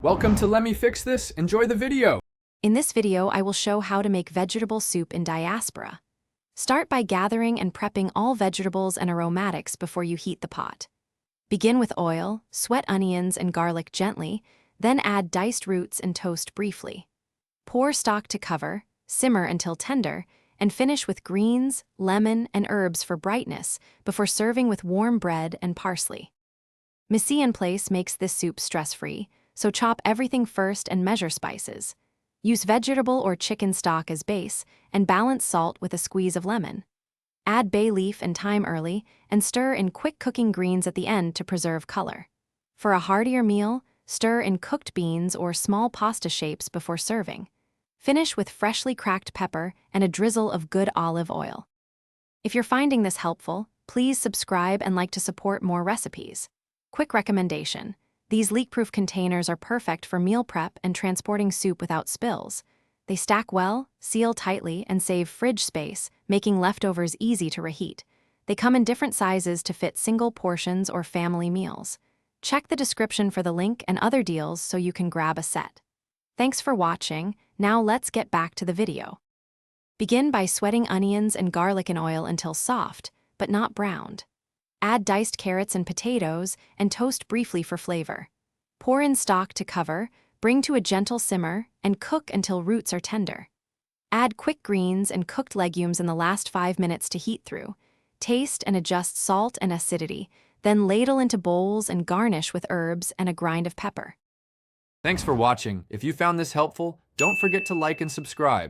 Welcome to Let Me Fix This. Enjoy the video. In this video, I will show how to make vegetable soup in Diaspora. Start by gathering and prepping all vegetables and aromatics before you heat the pot. Begin with oil, sweat onions and garlic gently, then add diced roots and toast briefly. Pour stock to cover, simmer until tender, and finish with greens, lemon, and herbs for brightness before serving with warm bread and parsley. Mise en place makes this soup stress-free, so chop everything first and measure spices. Use vegetable or chicken stock as base, and balance salt with a squeeze of lemon. Add bay leaf and thyme early, and stir in quick-cooking greens at the end to preserve color. For a heartier meal, stir in cooked beans or small pasta shapes before serving. Finish with freshly cracked pepper and a drizzle of good olive oil. If you're finding this helpful, please subscribe and like to support more recipes. Quick recommendation: these leak-proof containers are perfect for meal prep and transporting soup without spills. They stack well, seal tightly, and save fridge space, making leftovers easy to reheat. They come in different sizes to fit single portions or family meals. Check the description for the link and other deals so you can grab a set. Thanks for watching. Now let's get back to the video. Begin by sweating onions and garlic in oil until soft, but not browned. Add diced carrots and potatoes and toast briefly for flavor. Pour in stock to cover, bring to a gentle simmer, and cook until roots are tender. Add quick greens and cooked legumes in the last 5 minutes to heat through. Taste and adjust salt and acidity, then ladle into bowls and garnish with herbs and a grind of pepper. Thanks for watching. If you found this helpful, don't forget to like and subscribe.